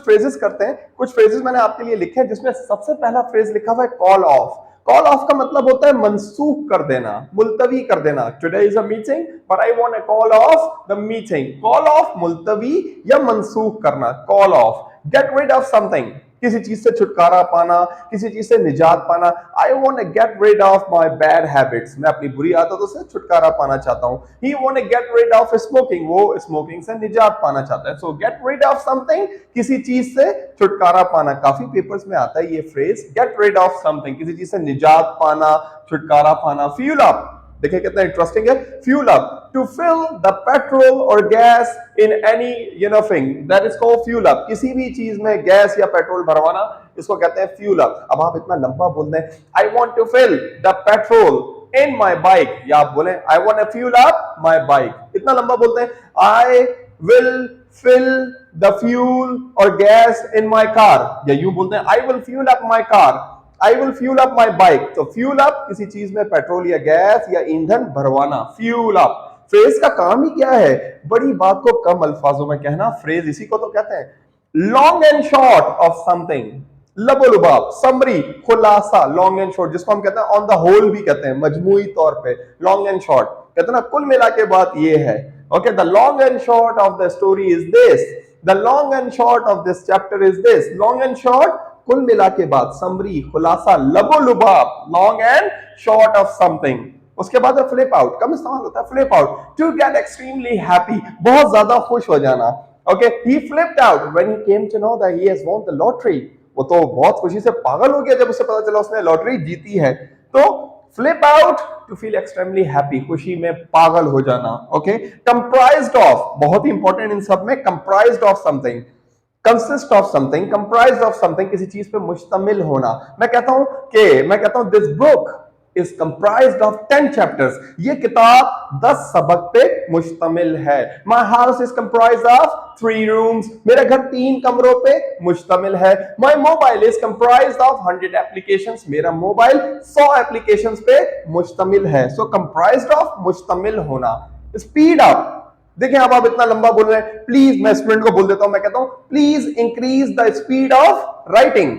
Phrases करते हैं, कुछ फ्रेजेस मैंने आपके लिए लिखे हैं जिसमें सबसे पहला फ्रेज लिखा हुआ है कॉल ऑफ। कॉल ऑफ का मतलब होता है मनसूख कर देना, मुलतवी कर देना। Today is a meeting but I want a call off the meeting. Call off मुलतवी या मनसूख करना, call off. Get rid of something, किसी चीज से छुटकारा पाना, किसी चीज से निजात पाना। I want to get rid of my bad habits, मैं अपनी बुरी आदतों से छुटकारा पाना चाहता हूं। He want to get rid of smoking, वो स्मोकिंग से निजात पाना चाहता है। So get rid of something, किसी चीज से छुटकारा पाना। काफी पेपर्स में आता है ये phrase, get rid of something, किसी चीज से निजात पाना, छुटकारा पाना। फ्यूल अप, देखिए कितना इंटरेस्टिंग है। Fuel up, to fill the petrol और gas in anything, that is called fuel up. किसी भी चीज में गैस या पेट्रोल भरवाना, इसको कहते हैं फ्यूल अप। अब आप इतना लंबा बोल दें, I want to fill the petrol in my bike, या आप बोले I want to fuel up my bike, इतना लंबा बोलते हैं। I will fill the fuel और गैस इन माय कार, या यूं बोलते हैं I will fuel up my car, I will fuel up my bike. तो फ्यूल अप किसी चीज में पेट्रोल या गैस या ईंधन भरवाना, फ्यूल अप। फ्रेज का काम ही क्या है? बड़ी बात को कम अल्फाजों में कहना। फ्रेज इसी को तो कहते हैं। Long and short of something, लबोलुबाब, समरी, खुलासा, लॉन्ग एंड शॉर्ट, जिसको हम कहते हैं ऑन द होल भी कहते हैं, मजमूई तौर पे लॉन्ग एंड शॉर्ट कहते हैं ना, कुल मिला के बात ये है। Okay, the long and short of the story is this, the long and short of this chapter is this. Long and short, कुल मिला के बाद, समरी, खुलासा, लबोलुबाब, long and short of something. उसके बाद फ्लिप आउट, कम इस्तेमाल होता है flip out, to get extremely happy, बहुत ज्यादा खुश हो जाना। Okay, he flipped out when he came to know that he has won the lottery, वो तो बहुत खुशी से पागल हो गया जब उसे पता चला उसने लॉटरी जीती है। तो flip out, to feel extremely happy, खुशी में पागल हो जाना। ओके, कंप्राइज्ड ऑफ, बहुत ही इंपॉर्टेंट इन सब में, comprised of something, consist of something, comprise of something, किसी चीज पे मुश्तमिल होना। मैं कहता हूं this book is comprised of 10 chapters, ये किताब 10 सबक पे मुश्तमिल है। My house is comprised of 3 rooms, मेरा घर 3 कमरों पे मुश्तमिल है। My mobile is comprised of 100 applications, मेरा मोबाइल 100 एप्लीकेशंस पे मुश्तमिल है। सो कंप्राइज्ड ऑफ, मुश्तमिल होना। स्पीड अप, देखिए अब आप इतना लंबा बोल रहे हैं, प्लीज, मैं स्टूडेंट को बोल देता हूं, मैं कहता हूं please increase the speed of writing,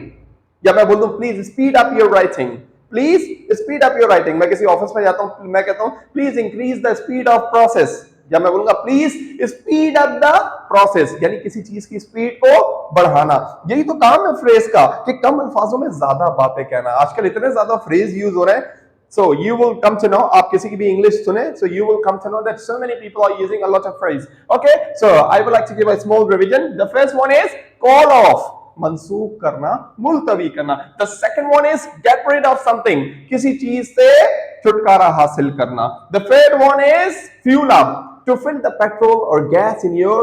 या मैं बोल दूं please speed up your writing, please speed up your writing. मैं किसी ऑफिस में जाता हूं, मैं कहता हूं please increase the speed of process, या मैं बोलूंगा please speed up the process, यानी किसी चीज की स्पीड को बढ़ाना। यही तो काम है फ्रेज का, कि कम अल्फाजों में ज्यादा बातें कहना। आजकल इतने ज्यादा फ्रेज यूज हो रहे हैं, so you will come to know, आप किसी की भी इंग्लिश सुने, so you will come to know that so many people are using a lot of phrase. Okay, so I would like to give a small revision. The first one is call off, मनसूख करना, मुलतवी करना। The second one is get rid of something, किसी चीज से छुटकारा हासिल करना। The third one is fuel up, to fill the petrol or gas in your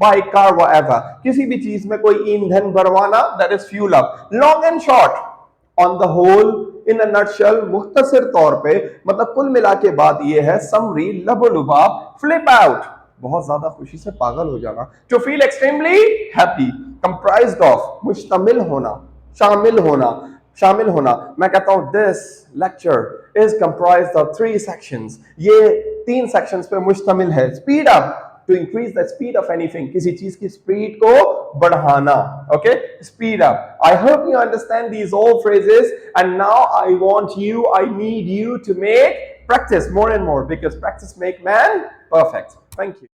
bike, car, whatever, किसी भी चीज में कोई ईंधन भरवाना, that is fuel up. Long and short, on the whole, in a nutshell, मुख्तसर तौर पे, मतलब कुल मिला के बात ये है, समरी, लबोलुबाब, फ्लिप आउट, बहुत ज्यादा खुशी से पागल हो जाना। To feel extremely happy, comprised of, मुश्तमिल होना, शामिल होना, शामिल होना। मैं कहता हूं this lecture is comprised of 3 sections, ये 3 सेक्शंस पे मुश्तमिल है। Speed up, to increase the speed of anything, किसी चीज की स्पीड को बढ़ाना। Okay, speed up. I hope you understand these all phrases, and now I need you to make practice more and more, because practice make man perfect. Thank you.